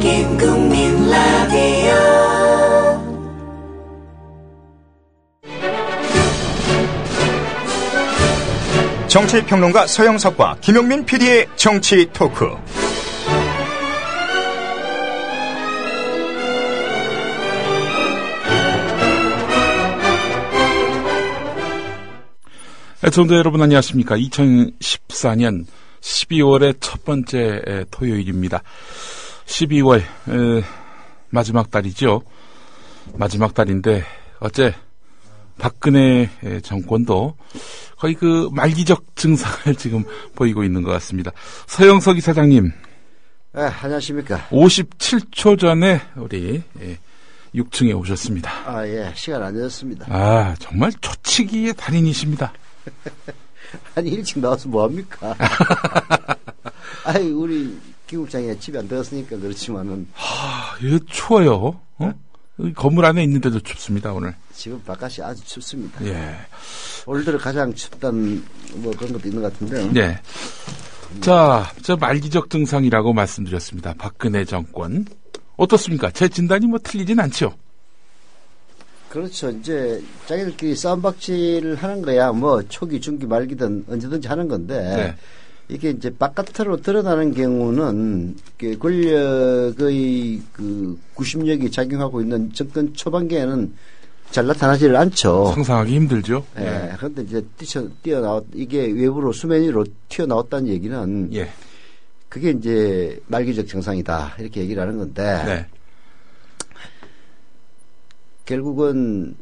국민 라디오 정치평론가 서영석과 김용민 PD의 정치 토크. 애청자 여러분 안녕하십니까. 2014년 12월의 첫 번째 토요일입니다. 12월 마지막 달이죠. 마지막 달인데 어째 박근혜 정권도 거의 그 말기적 증상을 지금 보이고 있는 것 같습니다. 서영석 이사장님. 네, 안녕하십니까. 57초 전에 우리 6층에 오셨습니다. 아, 예, 시간 안 늦었습니다. 아, 정말 초치기의 달인이십니다. 아니, 일찍 나와서 뭐합니까? 아이, 우리 김국장이 집에 안 들어갔으니까 그렇지만은. 이거 추워요. 건물 안에 있는데도 춥습니다, 오늘. 지금 바깥이 아주 춥습니다. 예. 올 들어 가장 춥다는 뭐 그런 것도 있는 것 같은데요. 네. 자, 저 말기적 증상이라고 말씀드렸습니다. 박근혜 정권. 어떻습니까? 제 진단이 뭐 틀리진 않죠? 그렇죠. 이제 자기들끼리 싸움박질을 하는 거야. 뭐 초기, 중기, 말기든 언제든지 하는 건데. 네. 이게 이제 바깥으로 드러나는 경우는 권력의 그 구심력이 작용하고 있는 정권 초반기에는 잘 나타나지를 않죠. 상상하기 힘들죠. 예. 네. 그런데 이제 이게 외부로 수면 위로 튀어나왔다는 얘기는. 예. 그게 이제 말기적 증상이다. 이렇게 얘기를 하는 건데. 네. 결국은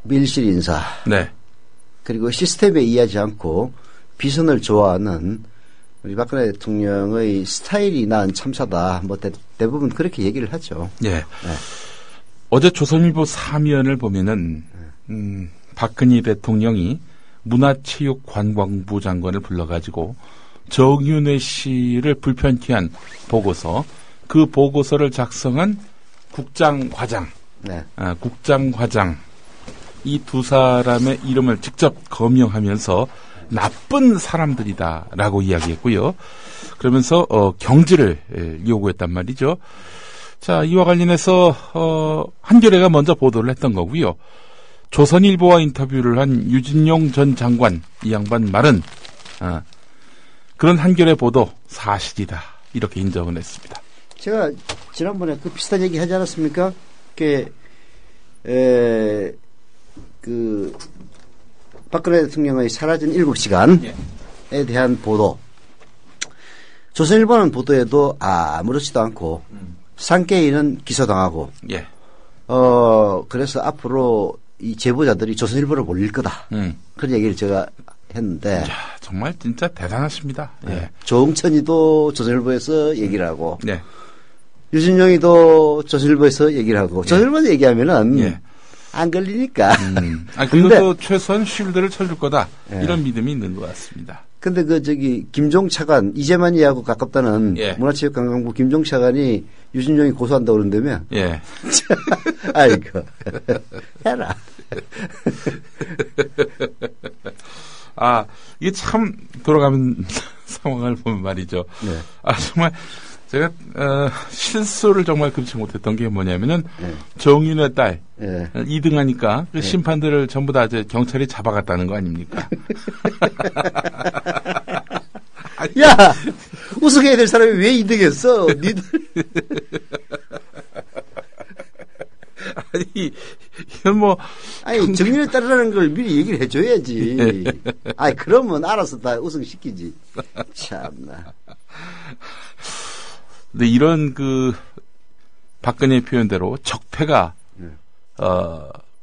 밀실 인사. 네. 그리고 시스템에 이해하지 않고 비선을 좋아하는 우리 박근혜 대통령의 스타일이 난 참사다. 뭐 대부분 그렇게 얘기를 하죠. 예. 네. 어제 조선일보 사면을 보면은 박근혜 대통령이 문화체육관광부 장관을 불러가지고 정윤회 씨를 불편케 한 보고서, 그 보고서를 작성한 국장과장, 네. 국장과장, 이 두 사람의 이름을 직접 거명하면서 나쁜 사람들이다라고 이야기했고요. 그러면서 경질을 요구했단 말이죠. 자, 이와 관련해서 한겨레가 먼저 보도를 했던 거고요. 조선일보와 인터뷰를 한 유진용 전 장관, 이 양반 말은 그런 한겨레 보도 사실이다, 이렇게 인정을 했습니다. 제가 지난번에 그 비슷한 얘기 하지 않았습니까? 박근혜 대통령의 사라진 7시간에 대한 보도. 조선일보는 보도에도 아무렇지도 않고 상계인은 기소당하고. 예. 그래서 앞으로 이 제보자들이 조선일보를 몰릴 거다. 그런 얘기를 제가 했는데. 야, 정말 진짜 대단하십니다. 예. 조응천이도 조선일보에서 얘기를 하고. 네. 유진용이도 조선일보에서 얘기를 하고. 조선일보에서 얘기하면은. 안 걸리니까. 그리고 최소한 쉴드를 쳐줄 거다. 이런 믿음이 있는 것 같습니다. 근데 김종 차관, 이재만이하고 가깝다는 문화체육관광부 김종 차관이 유진용이 고소한다고 그런다며? 예. 아이고. 해라. 이게 참 돌아가는 상황을 보면 말이죠. 네. 정말 제가 실수를 정말 금치 못했던 게 뭐냐면은 정윤의 딸 2등하니까 그 심판들을 전부 다 이제 경찰이 잡아갔다는 거 아닙니까? 야, 우승해야 될 사람이 왜 2등했어? 니들. 아니, 이건 뭐. 아니, 정윤에 따르라는 걸 미리 얘기를 해줘야지. 아니, 그러면 알아서 다 우승시키지. 참나. 근데 이런 박근혜 표현대로 적폐가,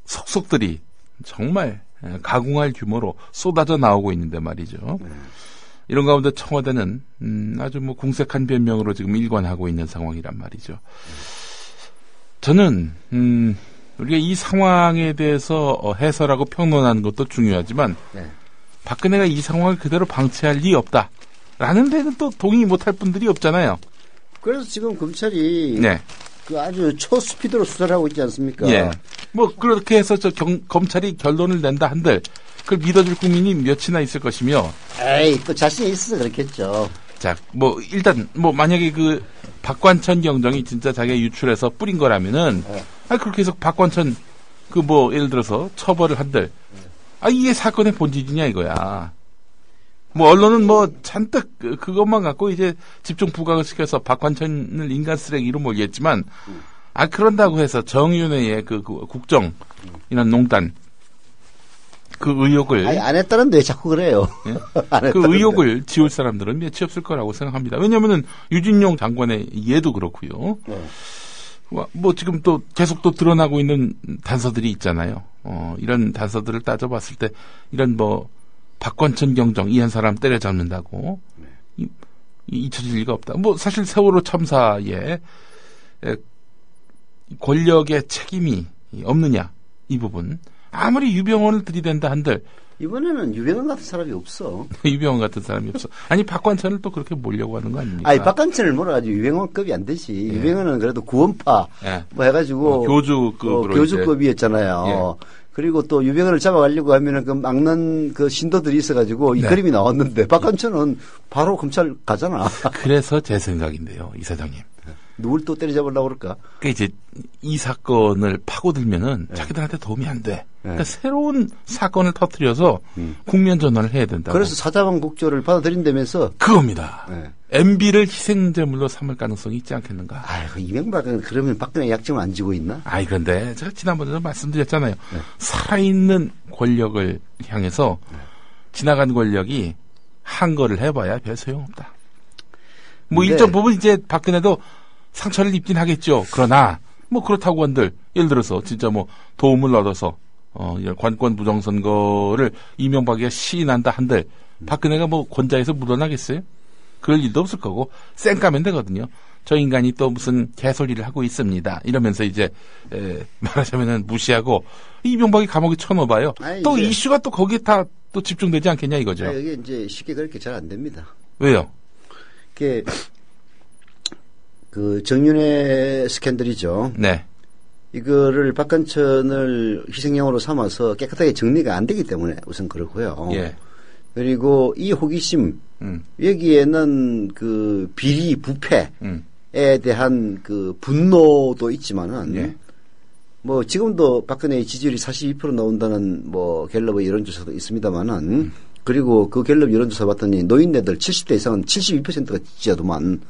속속들이 정말 가공할 규모로 쏟아져 나오고 있는데 말이죠. 이런 가운데 청와대는, 아주 뭐 궁색한 변명으로 지금 일관하고 있는 상황이란 말이죠. 저는 우리가 이 상황에 대해서 해설하고 평론하는 것도 중요하지만 박근혜가 이 상황을 그대로 방치할 리 없다라는 데는 또 동의 못할 분들이 없잖아요. 그래서 지금 검찰이 아주 초스피드로 수사를 하고 있지 않습니까? 예. 뭐 그렇게 해서 검찰이 결론을 낸다 한들 그걸 믿어줄 국민이 몇이나 있을 것이며. 에이, 또 자신이 있어서 그렇겠죠. 자, 뭐 일단 뭐 만약에 박관천 경정이 진짜 자기가 유출해서 뿌린 거라면은, 그렇게 해서 박관천, 예를 들어서 처벌을 한들, 이게 사건의 본질이냐 이거야. 언론은 잔뜩 그것만 갖고 이제 집중 부각을 시켜서 박관천을 인간 쓰레기로 몰겠지만, 그런다고 해서 정윤회의 국정, 이런 농단, 그 의혹을. 안 했다는데 왜 자꾸 그래요? 예? 그 의혹을 지울 사람들은 몇이 없을 거라고 생각합니다. 왜냐면은 유진용 장관의 얘도 그렇고요. 지금 또 계속 또 드러나고 있는 단서들이 있잖아요. 이런 단서들을 따져봤을 때 이런 박관천 경정 이 한 사람 때려잡는다고 잊혀질 리가 없다. 사실 세월호 참사에 권력의 책임이 없느냐 이 부분. 아무리 유병헌을 들이댄다 한들 이번에는 유병헌 같은 사람이 없어. 유병헌 같은 사람이 없어. 박관천을 또 그렇게 몰려고 하는 거 아닙니까? 박관천을 몰아가지고 유병헌급이 안 되지. 예. 유병헌은 그래도 구원파 해가지고 교주급으로 교주급이었잖아요. 예. 그리고 또 유병헌을 잡아가려고 하면은 막는 신도들이 있어가지고 이 그림이 나왔는데 박관천은 바로 검찰 가잖아. 그래서 제 생각인데요, 이사장님. 누굴 또 때려잡으려고 그럴까? 이제 이 사건을 파고들면은 자기들한테 도움이 안 돼. 그러니까 새로운 사건을 터뜨려서 국면 전환을 해야 된다. 그래서 사자왕 국조를 받아들인다면서 그겁니다. MB를 희생제물로 삼을 가능성이 있지 않겠는가? 이명박은 그러면 박근혜 약점을 안 지고 있나? 그런데 제가 지난번에도 말씀드렸잖아요. 살아있는 권력을 향해서 지나간 권력이 한 거를 해봐야 별 소용없다. 일정 부분 이제 박근혜도 상처를 입긴 하겠죠. 그러나 그렇다고 한들 예를 들어서 진짜 도움을 얻어서 이런 관권 부정선거를 이명박이가 시인한다 한들 박근혜가 권좌에서 물러나겠어요? 그럴 일도 없을 거고 쌩까면 되거든요. 저 인간이 또 무슨 개소리를 하고 있습니다. 이러면서 이제 말하자면은 무시하고 이명박이 감옥에 쳐넣어봐요. 또 이슈가 또 거기에 다 또 집중되지 않겠냐 이거죠. 이게 이제 쉽게 그렇게 잘 안 됩니다. 왜요? 그게 정윤회 스캔들이죠. 네. 이거를 박관천을 희생양으로 삼아서 깨끗하게 정리가 안 되기 때문에 우선 그렇고요. 예. 그리고 이 호기심 여기에는 비리 부패에 대한 분노도 있지만은 지금도 박근혜의 지지율이 42% 나온다는 갤럽의 여론조사도 있습니다만은 그리고 그 갤럽 여론조사 봤더니 노인네들 70대 이상은 72%가 지지하더만.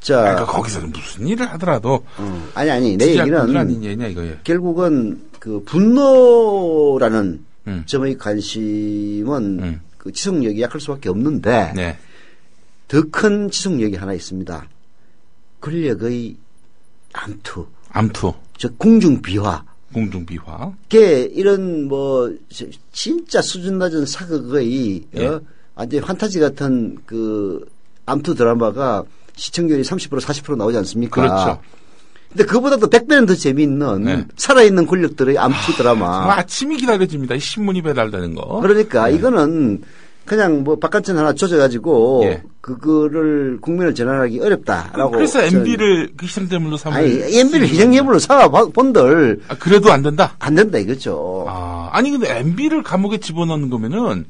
그러니까 거기서는 무슨 일을 하더라도 아니 내 얘기는 결국은 분노라는 점의 관심은 지속력이 약할 수밖에 없는데 더 큰 지속력이 하나 있습니다. 권력의 암투. 즉 공중비화. 이런 진짜 수준 낮은 사극의 완전 판타지 같은 암투 드라마가 시청률이 30% 40% 나오지 않습니까? 그렇죠. 근데 그보다도 100배는 더 재미있는 살아있는 권력들의 암투 드라마. 아침이 기다려집니다. 신문이 배달되는 거. 그러니까 이거는 그냥 박관천 하나 조져가지고 그거를 국민을 전환하기 어렵다라고. 그래서 MB를 희생제물로 삼을. MB를 희생제물로 삼아 본들. 그래도 안 된다? 안 된다 이거죠. 근데 MB를 감옥에 집어넣는 거면은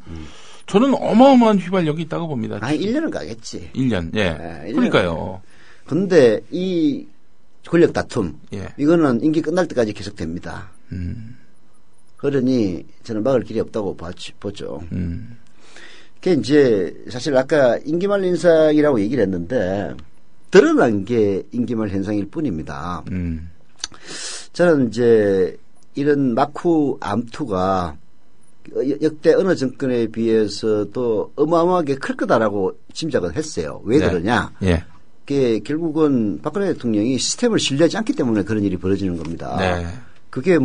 저는 어마어마한 휘발력이 있다고 봅니다. 1년은 가겠지. 1년, 그러니까요. 근데 이 권력 다툼, 이거는 임기 끝날 때까지 계속됩니다. 그러니 저는 막을 길이 없다고 보죠. 그게 이제 사실 아까 임기말 현상이라고 얘기를 했는데 드러난 게 임기말 현상일 뿐입니다. 저는 이제 이런 마쿠 암투가 역대 어느 정권에 비해서도 어마어마하게 클 거다라고 짐작을 했어요. 왜 그러냐? 그게 결국은 박근혜 대통령이 시스템을 신뢰하지 않기 때문에 그런 일이 벌어지는 겁니다. 그게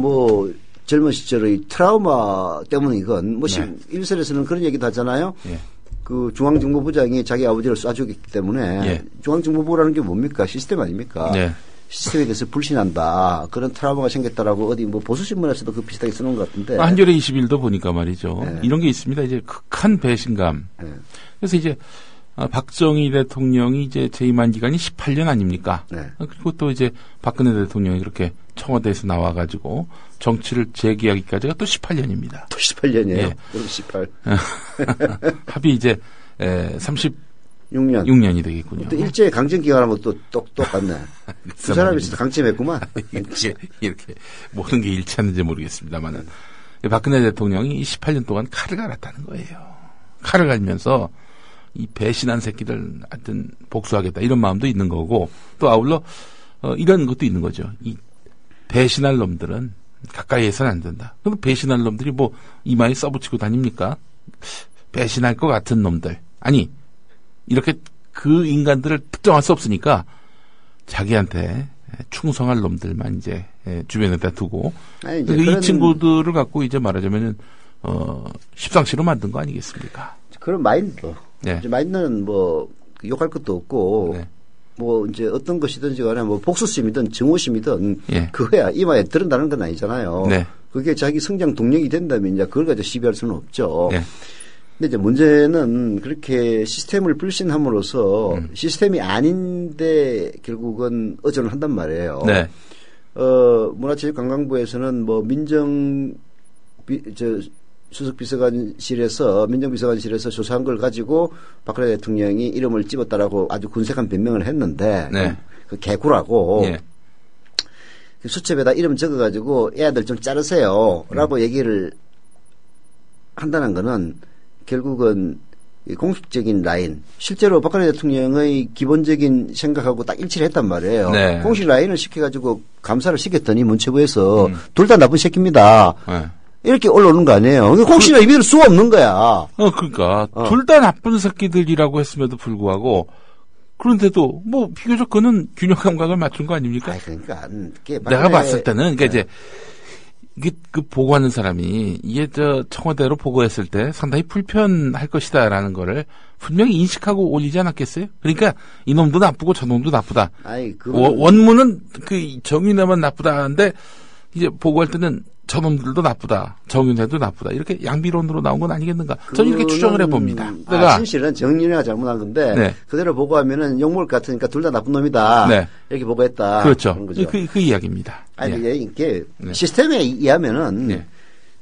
젊은 시절의 트라우마 때문이건 일설에서는 그런 얘기도 하잖아요. 중앙정보부장이 자기 아버지를 쏴주기 때문에 중앙정보부라는 게 뭡니까? 시스템 아닙니까? 시스템에 대해서 불신한다. 그런 트라우마가 생겼다라고 어디 보수신문에서도 비슷하게 쓰는 것 같은데. 한겨레 21도 보니까 말이죠. 이런 게 있습니다. 이제 극한 배신감. 그래서 이제 박정희 대통령이 이제 재임한 기간이 18년 아닙니까? 그리고 또 이제 박근혜 대통령이 그렇게 청와대에서 나와가지고 정치를 재개하기까지가 또 18년입니다. 또 18년이에요? 그럼 18. 합이 이제 30 6년. 6년이 되겠군요. 또 일제 강점기간하면 또 똑같네. 두 사람이 진짜 강점했구만. 이렇게 모든 게 일치하는지 모르겠습니다만은 박근혜 대통령이 18년 동안 칼을 갈았다는 거예요. 칼을 갈면서 이 배신한 새끼들 하여튼 복수하겠다 이런 마음도 있는 거고 또 아울러 이런 것도 있는 거죠. 이 배신할 놈들은 가까이 해서는 안 된다. 그럼 배신할 놈들이 뭐 이마에 써붙이고 다닙니까? 배신할 것 같은 놈들. 아니 이렇게 그 인간들을 특정할 수 없으니까 자기한테 충성할 놈들만 이제 주변에다 두고 이 친구들을 갖고 이제 말하자면은 십상시로 만든 거 아니겠습니까? 그런 마인드. 네. 마인드는 뭐 욕할 것도 없고 네. 뭐 이제 어떤 것이든지 간에 뭐 복수심이든 증오심이든 예. 그거야 이마에 들은다는 건 아니잖아요. 네. 그게 자기 성장 동력이 된다면 이제 그걸 가지고 시비할 수는 없죠. 네. 근데 이제 문제는 그렇게 시스템을 불신함으로써 시스템이 아닌데 결국은 의존을 한단 말이에요. 네. 문화체육관광부에서는 뭐 민정비서관실에서 조사한 걸 가지고 박근혜 대통령이 이름을 집었다라고 아주 군색한 변명을 했는데 네. 그 개구라고 네. 그 수첩에다 이름 적어가지고 애들 좀 자르세요라고 얘기를 한다는 거는 결국은 공식적인 라인 실제로 박근혜 대통령의 기본적인 생각하고 딱 일치를 했단 말이에요. 네. 공식 라인을 시켜가지고 감사를 시켰더니 문체부에서 둘 다 나쁜 새끼입니다. 네. 이렇게 올라오는 거 아니에요. 공식이나 믿을 수가 없는 거야. 그러니까 둘 다 나쁜 새끼들이라고 했음에도 불구하고 그런데도 뭐 비교적 그는 균형 감각을 맞춘 거 아닙니까? 그러니까 내가 봤을 때는 그러니까 이제 이게 그 보고하는 사람이 이게 청와대로 보고했을 때 상당히 불편할 것이다라는 거를 분명히 인식하고 올리지 않았겠어요? 그러니까 이놈도 나쁘고 저놈도 나쁘다. 원문은 그 정윤회만 나쁘다는데 이제 보고할 때는 저놈들도 나쁘다. 정윤회도 나쁘다. 이렇게 양비론으로 나온 건 아니겠는가? 저는 이렇게 추정을 해봅니다. 진실은 정윤회가 잘못한 건데 네. 그대로 보고하면은 욕먹을 것 같으니까 둘 다 나쁜 놈이다. 네. 이렇게 보고했다. 그렇죠. 그 이야기입니다. 아니 네. 이게 시스템에 의하면은 네.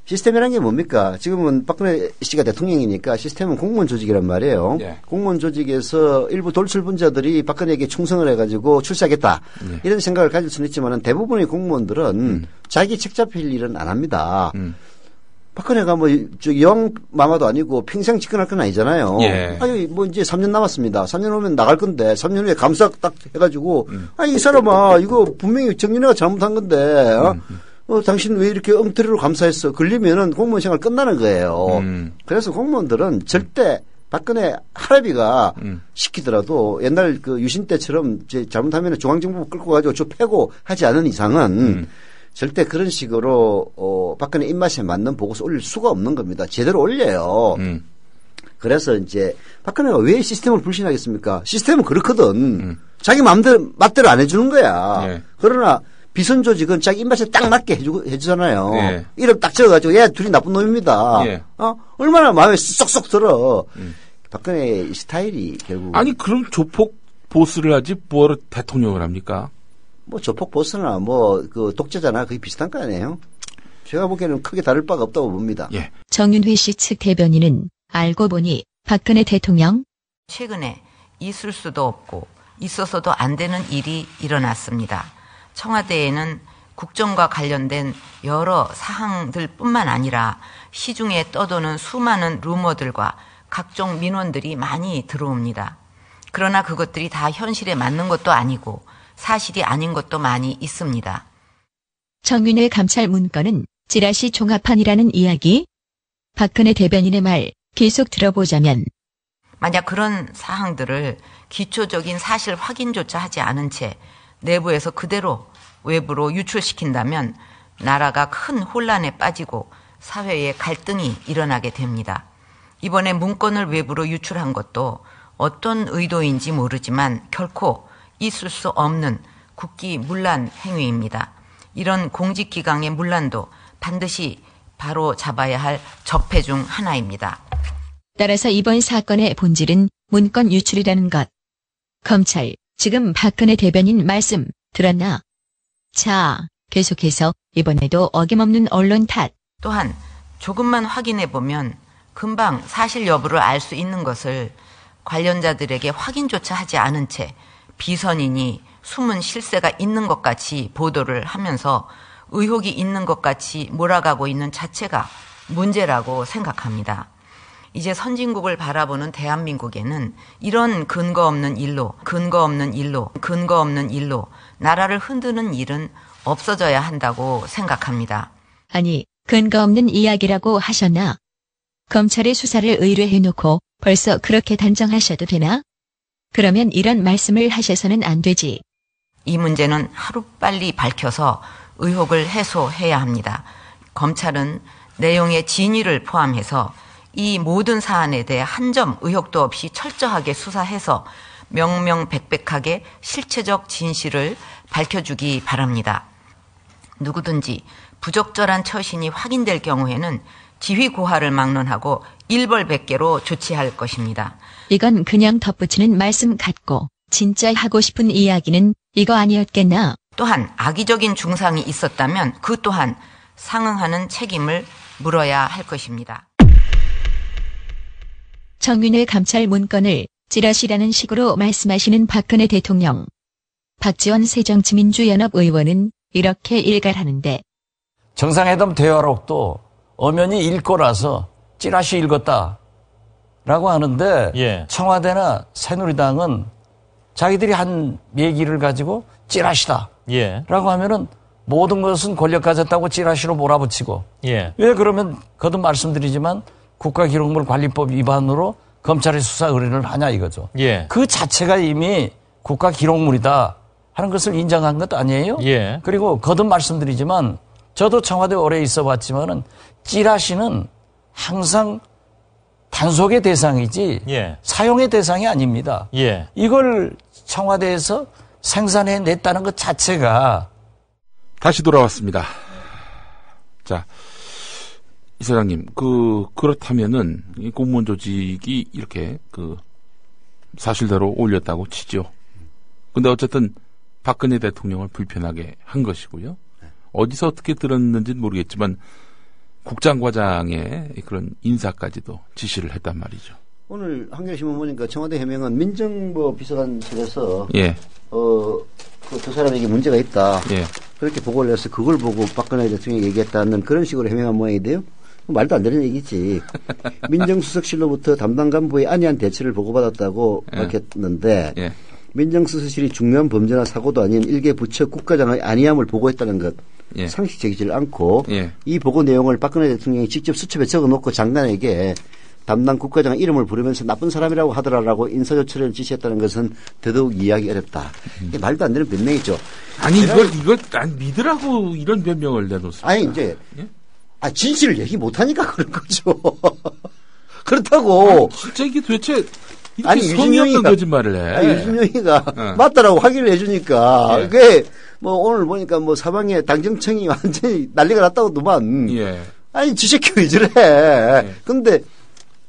시스템이라는 게 뭡니까? 지금은 박근혜 씨가 대통령이니까 시스템은 공무원 조직이란 말이에요. 네. 공무원 조직에서 일부 돌출분자들이 박근혜에게 충성을 해가지고 출세하겠다. 네. 이런 생각을 가질 수는 있지만 대부분의 공무원들은 자기 책 잡힐 일은 안 합니다. 박근혜가 뭐 여왕 마마도 아니고 평생 집권할 건 아니잖아요. 예. 아니 뭐 이제 3년 남았습니다. 3년 오면 나갈 건데 3년 후에 감사 딱 해가지고 아니 이 사람아 이거 분명히 정윤회가 잘못한 건데 당신 왜 이렇게 엉터리로 감사했어? 걸리면은 공무원 생활 끝나는 거예요. 그래서 공무원들은 절대 박근혜 할아비가 시키더라도 옛날 그 유신 때처럼 이제 잘못하면 중앙정부 끌고 가지고 저 패고 하지 않은 이상은 절대 그런 식으로 박근혜 입맛에 맞는 보고서 올릴 수가 없는 겁니다. 제대로 올려요. 그래서 이제 박근혜가 왜 시스템을 불신하겠습니까? 시스템은 그렇거든. 자기 맛대로 안 해주는 거야. 네. 그러나 비선 조직은 자기 입맛에 딱 맞게 해주잖아요. 예. 이름 딱 적어가지고, 얘 둘이 나쁜 놈입니다. 예. 얼마나 마음에 쏙쏙 들어. 박근혜 스타일이 결국. 아니, 그럼 조폭 보스를 하지, 뭐하러 대통령을 합니까? 뭐, 조폭 보스나 뭐, 그 독재자나 거의 비슷한 거 아니에요? 제가 보기에는 크게 다를 바가 없다고 봅니다. 예. 정윤회 씨 측 대변인은 알고 보니 박근혜 대통령. 최근에 있을 수도 없고, 있어서도 안 되는 일이 일어났습니다. 청와대에는 국정과 관련된 여러 사항들뿐만 아니라 시중에 떠도는 수많은 루머들과 각종 민원들이 많이 들어옵니다. 그러나 그것들이 다 현실에 맞는 것도 아니고 사실이 아닌 것도 많이 있습니다. 정윤회 감찰 문건은 찌라시 종합판이라는 이야기? 박근혜 대변인의 말 계속 들어보자면 만약 그런 사항들을 기초적인 사실 확인조차 하지 않은 채 내부에서 그대로 외부로 유출시킨다면 나라가 큰 혼란에 빠지고 사회에 갈등이 일어나게 됩니다. 이번에 문건을 외부로 유출한 것도 어떤 의도인지 모르지만 결코 있을 수 없는 국기문란 행위입니다. 이런 공직기강의 문란도 반드시 바로 잡아야 할 적폐 중 하나입니다. 따라서 이번 사건의 본질은 문건 유출이라는 것. 검찰, 지금 박근혜 대변인 말씀 들었나? 자, 계속해서 이번에도 어김없는 언론 탓. 또한 조금만 확인해 보면 금방 사실 여부를 알 수 있는 것을 관련자들에게 확인조차 하지 않은 채 비선인이 숨은 실세가 있는 것 같이 보도를 하면서 의혹이 있는 것 같이 몰아가고 있는 자체가 문제라고 생각합니다. 이제 선진국을 바라보는 대한민국에는 이런 근거 없는 일로 나라를 흔드는 일은 없어져야 한다고 생각합니다. 아니, 근거 없는 이야기라고 하셨나? 검찰의 수사를 의뢰해놓고 벌써 그렇게 단정하셔도 되나? 그러면 이런 말씀을 하셔서는 안 되지. 이 문제는 하루빨리 밝혀서 의혹을 해소해야 합니다. 검찰은 내용의 진위를 포함해서 이 모든 사안에 대해 한 점 의혹도 없이 철저하게 수사해서 명명백백하게 실체적 진실을 밝혀주기 바랍니다. 누구든지 부적절한 처신이 확인될 경우에는 지휘고하를 막론하고 일벌백계로 조치할 것입니다. 이건 그냥 덧붙이는 말씀 같고 진짜 하고 싶은 이야기는 이거 아니었겠나? 또한 악의적인 중상이 있었다면 그 또한 상응하는 책임을 물어야 할 것입니다. 정윤회 감찰 문건을 찌라시라는 식으로 말씀하시는 박근혜 대통령. 박지원 새정치민주연합 의원은 이렇게 일갈하는데 정상회담 대화록도 엄연히 읽고 나서 찌라시 읽었다라고 하는데 예. 청와대나 새누리당은 자기들이 한 얘기를 가지고 찌라시다 예. 라고 하면은 모든 것은 권력 가졌다고 찌라시로 몰아붙이고 예. 왜 그러면 거듭 말씀드리지만 국가기록물관리법 위반으로 검찰에 수사 의뢰를 하냐 이거죠. 예. 그 자체가 이미 국가기록물이다 하는 것을 인정한 것 아니에요? 예. 그리고 거듭 말씀드리지만 저도 청와대 오래 있어봤지만은 찌라시는 항상 단속의 대상이지 예. 사용의 대상이 아닙니다. 예. 이걸 청와대에서 생산해냈다는 것 자체가 다시 돌아왔습니다. 자, 이사장님, 그렇다면은 이 공무원 조직이 이렇게 사실대로 올렸다고 치죠. 근데 어쨌든 박근혜 대통령을 불편하게 한 것이고요. 어디서 어떻게 들었는지는 모르겠지만 국장과장의 그런 인사까지도 지시를 했단 말이죠. 오늘 한겨레신문 보니까 청와대 해명은 민정부 비서관실에서 예. 그 두 사람에게 문제가 있다. 예. 그렇게 보고를 해서 그걸 보고 박근혜 대통령이 얘기했다는 그런 식으로 해명한 모양인데요. 말도 안 되는 얘기지. 민정수석실로부터 담당 간부의 안이한 대처를 보고받았다고 예. 밝혔는데 예. 민정수석실이 중요한 범죄나 사고도 아닌 일개 부처 국가장의 안이함을 보고했다는 것 예. 상식적이지 않고 예. 이 보고 내용을 박근혜 대통령이 직접 수첩에 적어놓고 장관에게 담당 국가장 이름을 부르면서 나쁜 사람이라고 하더라라고 인사조치를 지시했다는 것은 더더욱 이해하기 어렵다. 이게 말도 안 되는 변명이죠. 아니 이걸 안 믿으라고 이런 변명을 내놓습니다. 아니 이제 예? 진실을 얘기 못하니까 그런 거죠. 그렇다고. 진짜 이게 도대체 이렇게 성의 없는 거짓말을 해. 유진영이가 맞다라고 확인을 해주니까 예. 그게 뭐 오늘 보니까 뭐 사방에 당정청이 완전히 난리가 났다고도만. 예. 아니 지새끼 왜 저래. 예. 근데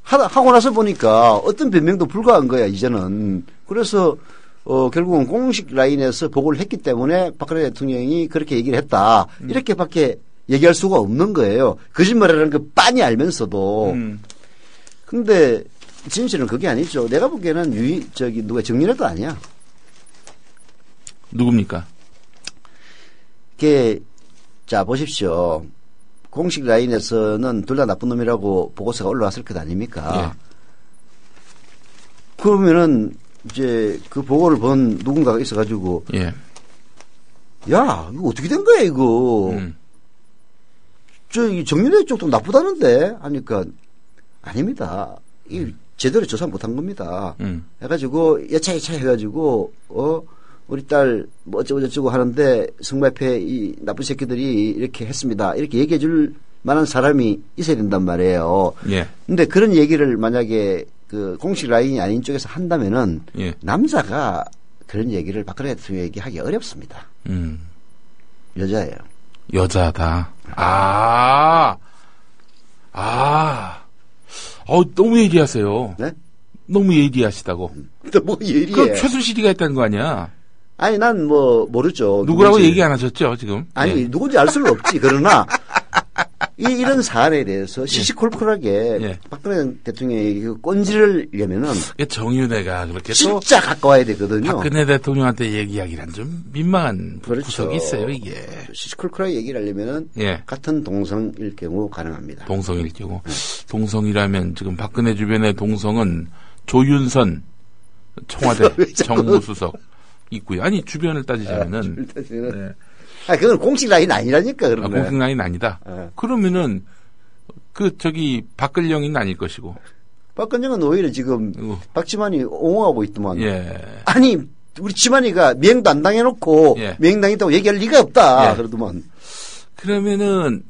하고 나서 보니까 어떤 변명도 불가한 거야 이제는. 그래서 결국은 공식 라인에서 보고를 했기 때문에 박근혜 대통령이 그렇게 얘기를 했다. 이렇게밖에 얘기할 수가 없는 거예요. 거짓말이라는 거 빤히 알면서도. 근데 진실은 그게 아니죠. 내가 보기에는 누가 정윤회도 아니야. 누굽니까? 자, 보십시오. 공식 라인에서는 둘 다 나쁜 놈이라고 보고서가 올라왔을 것 아닙니까? 예. 그러면은 이제 그 보고를 본 누군가가 있어가지고, 예. 야, 이거 어떻게 된 거야, 이거? 정윤회 쪽도 나쁘다는데? 하니까, 아닙니다. 이 제대로 조사 못한 겁니다. 해가지고, 여차여차 해가지고, 우리 딸, 뭐 어쩌고저쩌고 하는데, 성매패 이 나쁜 새끼들이 이렇게 했습니다. 이렇게 얘기해 줄 만한 사람이 있어야 된단 말이에요. 예. 근데 그런 얘기를 만약에 그 공식 라인이 아닌 쪽에서 한다면은, 예. 남자가 그런 얘기를 박근혜 대통령에게 하기 어렵습니다. 여자예요. 여자다. 너무 예리하세요. 네? 너무 예리하시다고. 또 뭐 예리해. 그 최순실이가 했다는 거 아니야? 아니, 난 뭐, 모르죠. 누구라고 누군지. 얘기 안 하셨죠, 지금? 아니, 예. 누군지 알 수는 없지. 그러나, 이런 사안에 대해서 시시콜콜하게 박근혜 대통령이 그 꼰지르려면은 정윤회가 그렇게 진짜 가까워야 되거든요. 박근혜 대통령한테 얘기하기란 좀 민망한 그렇죠. 구석이 있어요, 이게. 시시콜콜하게 얘기를 하려면은 같은 동성일 경우 가능합니다. 동성일 경우. 동성이라면 지금 박근혜 주변의 동성은 조윤선 청와대 정무수석 있고요. 아니 주변을 따지자면은. 그건 공식 라인 아니라니까, 그러면. 공식 라인 아니다. 그러면은, 박근령이는 아닐 것이고. 박근령은 오히려 지금, 박지만이 옹호하고 있더만. 아니, 우리 지만이가 미행도 안 당해놓고, 미행당했다고 얘기할 리가 없다. 그러더만. 그러면은,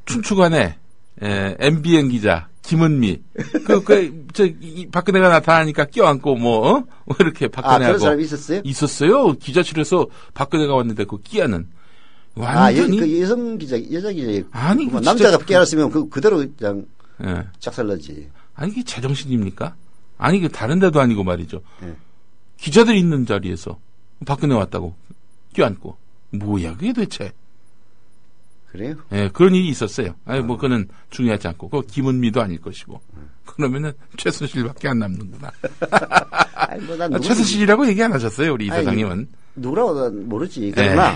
춘추관에, MBN 기자, 김은미. 박근혜가 나타나니까 껴안고, 이렇게 박근혜하고. 그런 사람이 있었어요? 있었어요. 기자실에서 박근혜가 왔는데 그 끼하는. 완전히. 그 여성 기자, 여자 기자. 아니, 남자가 끼알았으면 그대로 그냥. 작살나지. 아니, 이게 제정신입니까? 아니, 다른 데도 아니고 말이죠. 기자들이 있는 자리에서 박근혜 왔다고 껴안고. 뭐야, 그게 도대체. 그래요? 그런 일이 있었어요. 그거는 중요하지 않고. 그거 김은미도 아닐 것이고. 그러면은 최순실밖에 안 남는구나. 최순실이라고 얘기 안 하셨어요, 우리 이사장님은. 누구라고 난 모르지. 그러나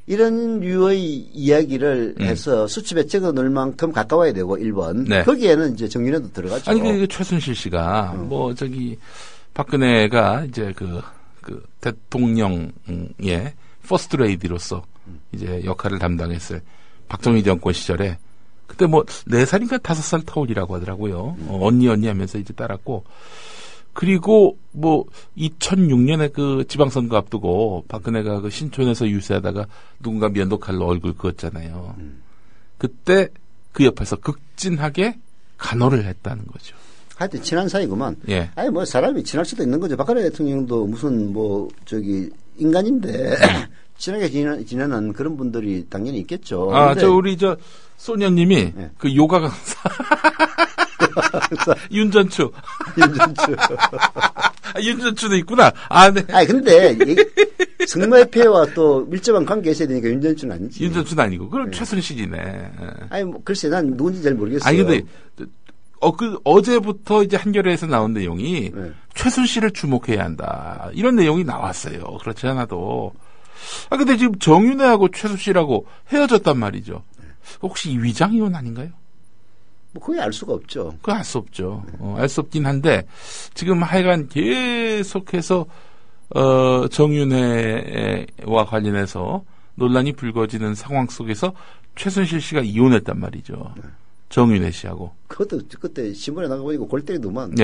이런 류의 이야기를 해서 수치 배척을 넣을 만큼 가까워야 되고 1번. 거기에는 이제 정윤회도 들어가죠. 아니, 최순실 씨가 박근혜가 이제 그 대통령의 퍼스트 레이디로서 이제 역할을 담당했을 박정희 정권 시절에 그때 4살인가 5살 터울이라고 하더라고요. 언니 하면서 이제 따랐고 그리고 2006년에 그 지방선거 앞두고 박근혜가 그 신촌에서 유세하다가 누군가 면도칼로 얼굴 그었잖아요. 그때 그 옆에서 극진하게 간호를 했다는 거죠. 하여튼 친한 사이구만. 아니 사람이 친할 수도 있는 거죠. 박근혜 대통령도 무슨 인간인데 친하게 지내는 그런 분들이 당연히 있겠죠. 우리 소녀님이 그 요가 강사. 윤전추. 윤전추도 있구나. 네. 근데 승마협회와 또 밀접한 관계가 있어야 되니까 윤전추는 아니지. 윤전추는 아니고. 그럼 최순실이네. 글쎄 난 누군지 잘 모르겠어요. 근데 어제부터 이제 한겨레에서 나온 내용이 최순실을 주목해야 한다. 이런 내용이 나왔어요. 그렇지 않아도. 근데 지금 정윤회하고 최순실하고 헤어졌단 말이죠. 혹시 위장이혼 아닌가요? 그게 알 수가 없죠. 그거 알 수 없죠. 알 수 없긴 한데, 지금 하여간 계속해서, 정윤회와 관련해서 논란이 불거지는 상황 속에서 최순실 씨가 이혼했단 말이죠. 정윤회 씨하고. 그것도 그때 신문에 나가보니까 골 때리더만.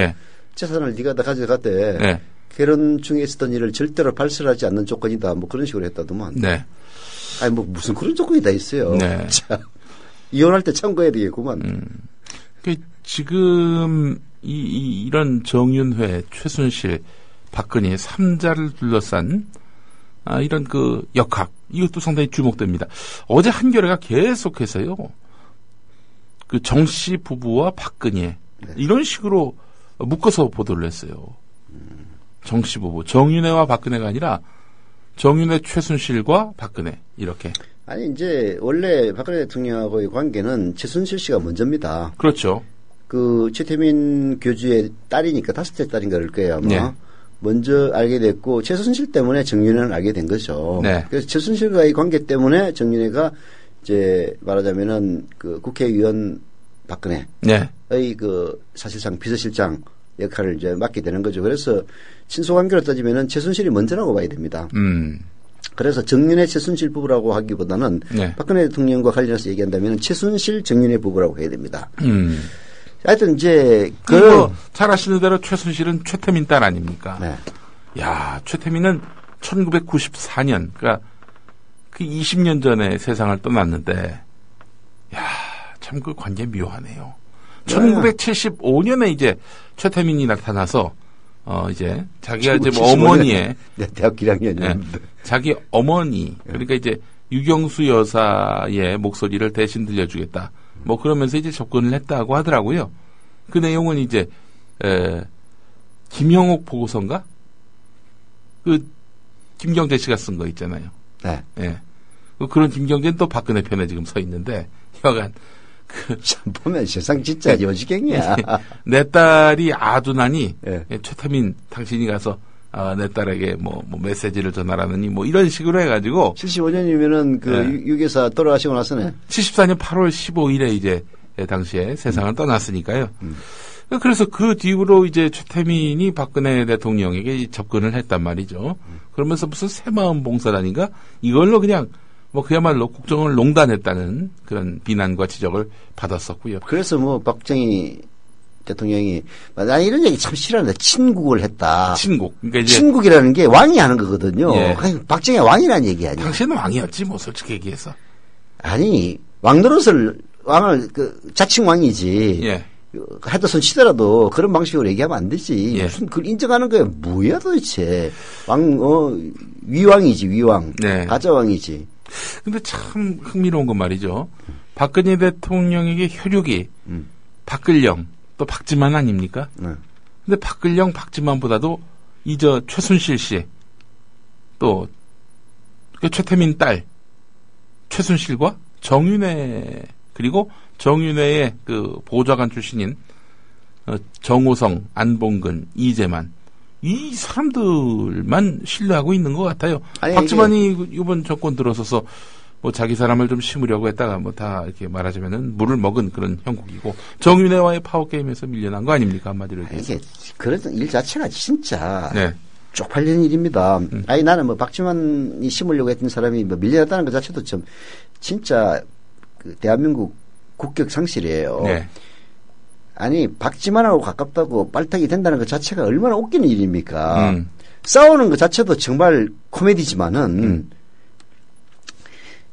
재산을 네가 다 가져갔대. 결혼 중에 있었던 일을 절대로 발설하지 않는 조건이다. 그런 식으로 했다더만. 무슨 그런 조건이 다 있어요. 자, 이혼할 때 참고해야 되겠구만. 지금 이런 정윤회, 최순실, 박근혜 3자를 둘러싼 이런 그 역학 이것도 상당히 주목됩니다. 어제 한겨레가 계속해서요. 그 정씨 부부와 박근혜 이런 식으로 묶어서 보도를 했어요. 정씨 부부, 정윤회와 박근혜가 아니라 정윤회, 최순실과 박근혜 이렇게. 아니 이제 원래 박근혜 대통령하고의 관계는 최순실 씨가 먼저입니다. 그렇죠. 그 최태민 교주의 딸이니까 5째 딸인가 그럴 거예요 아마. 먼저 알게 됐고 최순실 때문에 정윤회는 알게 된 거죠. 그래서 최순실과의 관계 때문에 정윤회가 이제 말하자면은 그 국회의원 박근혜의 그 사실상 비서실장 역할을 이제 맡게 되는 거죠. 그래서 친소관계로 따지면은 최순실이 먼저라고 봐야 됩니다. 그래서 정윤회 최순실 부부라고 하기보다는 박근혜 대통령과 관련해서 얘기한다면 최순실 정윤회 부부라고 해야 됩니다. 하여튼 이제 잘 아시는 대로 최순실은 최태민 딸 아닙니까? 야, 최태민은 1994년 그러니까 그 20년 전에 세상을 떠났는데 야, 참 그 관계 묘하네요. 1975년에 이제 최태민이 나타나서 이제 자기가 이제 어머니의 대학 1학년이었는데 자기 어머니 그러니까 이제 유경수 여사의 목소리를 대신 들려주겠다. 그러면서 이제 접근을 했다고 하더라고요. 그 내용은 이제 김형옥 보고서인가? 그 김경재 씨가 쓴 거 있잖아요. 그런 김경재는 또 박근혜 편에 지금 서 있는데 여간 참 보면 세상 진짜 요지경이야. 내 딸이 아두나니 최태민 당신이 가서 내 딸에게 뭐 메시지를 전하라느니 뭐 이런 식으로 해가지고 75년이면은 그 유교사 돌아가시고 나서네. 74년 8월 15일에 이제 당시에 세상을 떠났으니까요. 그래서 그 뒤로 이제 최태민이 박근혜 대통령에게 접근을 했단 말이죠. 그러면서 무슨 새마음 봉사단인가 이걸로 그냥 뭐 그야말로 국정을 농단했다는 그런 비난과 지적을 받았었고요. 그래서 뭐 박정희 대통령이 나 이런 얘기 참 싫어하는데 친국을 했다. 친국. 그러니까 이제 친국이라는 게 왕이 하는 거거든요. 예. 박정희가 왕이라는 얘기 아니야. 당시에는 왕이었지 뭐 솔직히 얘기해서. 아니 왕 노릇을 왕을 그 자칭 왕이지. 예. 하여튼 치더라도 그런 방식으로 얘기하면 안 되지. 예. 무슨 그걸 인정하는 거야. 뭐야 도대체. 위왕이지 위왕. 네. 가짜 왕이지. 근데 참 흥미로운 건 말이죠. 박근혜 대통령에게 혈육이 박근령 또 박지만 아닙니까? 근데 박근령 박지만보다도 이저 최순실 씨 또 최태민 딸 최순실과 정윤회 그리고 정윤회의 그 보좌관 출신인 정호성, 안봉근, 이재만 이 사람들만 신뢰하고 있는 것 같아요. 아니, 박지만이 이번 정권 들어서서 뭐 자기 사람을 좀 심으려고 했다가 뭐 다 이렇게 말하자면은 물을 먹은 그런 형국이고 정윤회와의 파워게임에서 밀려난 거 아닙니까? 한마디로 얘기해서. 이게 그런 일 자체가 진짜 네. 쪽팔리는 일입니다. 아니 나는 뭐 박지만이 심으려고 했던 사람이 뭐 밀려났다는 것 자체도 좀 진짜 그 대한민국 국격 상실이에요. 네. 아니 박지만하고 가깝다고 빨딱이 된다는 것 자체가 얼마나 웃기는 일입니까? 싸우는 것 자체도 정말 코미디지만은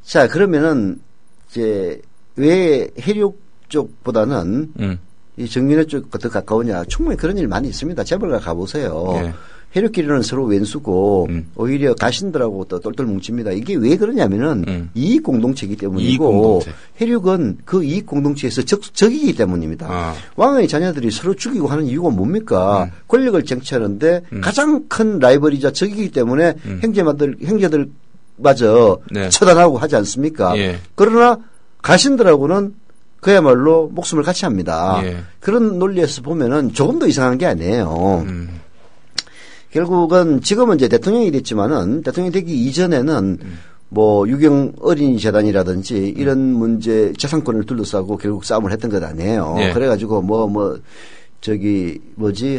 자 그러면은 이제 왜 해륙 쪽보다는 이 정윤회 쪽과 더 가까우냐? 충분히 그런 일 많이 있습니다. 재벌가 가보세요. 네. 해륙끼리는 서로 웬수고 오히려 가신들하고 또 똘똘 뭉칩니다. 이게 왜 그러냐면은 이익 공동체이기 때문이고 이익 공동체. 해륙은 그 이익 공동체에서 적이기 때문입니다. 왕의 자녀들이 서로 죽이고 하는 이유가 뭡니까? 권력을 쟁취하는데 가장 큰 라이벌이자 적이기 때문에 형제들마저 네. 처단하고 하지 않습니까? 예. 그러나 가신들하고는 그야말로 목숨을 같이 합니다. 예. 그런 논리에서 보면은 조금 더 이상한 게 아니에요. 결국은 지금은 이제 대통령이 됐지만은 대통령이 되기 이전에는 뭐 유경 어린이 재단이라든지 이런 문제 재산권을 둘러싸고 결국 싸움을 했던 것 아니에요. 네. 그래가지고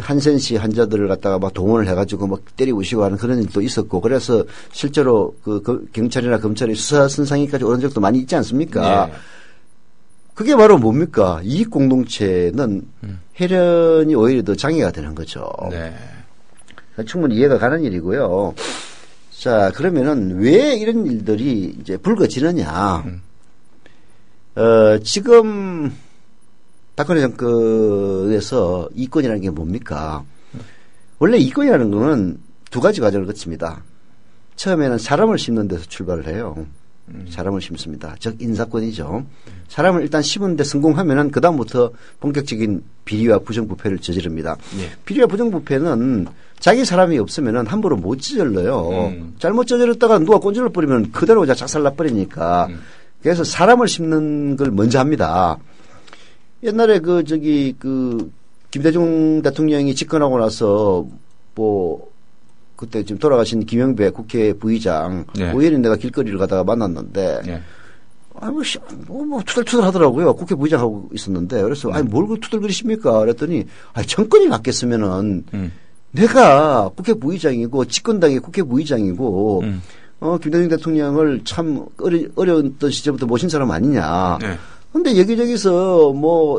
한센시 환자들을 갖다가 막 동원을 해가지고 막 때리고 쉬고 하는 그런 일도 있었고 그래서 실제로 그 경찰이나 검찰이 수사 선상위까지 오른 적도 많이 있지 않습니까? 네. 그게 바로 뭡니까? 이익 공동체는 해련이 오히려 더 장애가 되는 거죠. 네. 충분히 이해가 가는 일이고요. 자, 그러면은 왜 이런 일들이 이제 불거지느냐. 지금 박근혜 정권에서 이권이라는 게 뭡니까? 원래 이권이라는 거는 두 가지 과정을 거칩니다. 처음에는 사람을 심는 데서 출발을 해요. 사람을 심습니다. 즉 인사권이죠. 사람을 일단 심은 데 성공하면은 그다음부터 본격적인 비리와 부정부패를 저지릅니다. 네. 비리와 부정부패는 자기 사람이 없으면은 함부로 못 저질러요. 잘못 저질렀다가 누가 꼰질러 버리면 그대로 작살나 버리니까. 그래서 사람을 심는 걸 먼저 합니다. 옛날에 김대중 대통령이 집권하고 나서 그때 지금 돌아가신 김영배 국회 부의장 네. 우연히 내가 길거리를 가다가 만났는데 네. 투덜투덜 하더라고요. 국회 부의장하고 있었는데 그래서 뭘 투덜거리십니까? 그랬더니 정권이 바뀌었으면은 내가 국회 부의장이고 집권당의 국회 부의장이고 김대중 대통령을 참 어려웠던 시절부터 모신 사람 아니냐. 네. 근데 여기저기서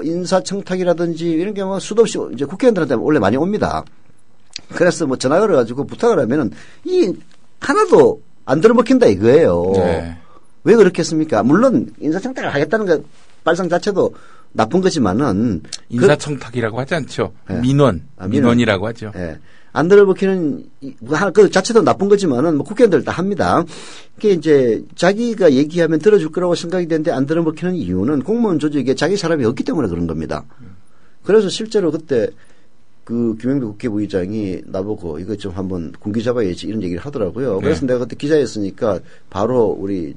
인사청탁이라든지 이런 게 수도 없이 이제 국회의원들한테 원래 많이 옵니다. 그래서 전화 걸어가지고 부탁을 하면은 하나도 안 들어먹힌다 이거예요. 네. 왜 그렇겠습니까? 물론 인사청탁을 하겠다는 것 발상 자체도 나쁜 거지만은 인사청탁이라고 하지 않죠. 네. 민원이라고 하죠. 네. 안 들어먹히는 그 자체도 나쁜 거지만은 국회의원들 다 합니다. 그게 이제 자기가 얘기하면 들어줄 거라고 생각이 되는데 안 들어먹히는 이유는 공무원 조직에 자기 사람이 없기 때문에 그런 겁니다. 그래서 실제로 그때 그 김영배 국회부의장이 나보고 이거 좀 한번 군기 잡아야지 이런 얘기를 하더라고요. 그래서 내가 그때 기자였으니까 바로 우리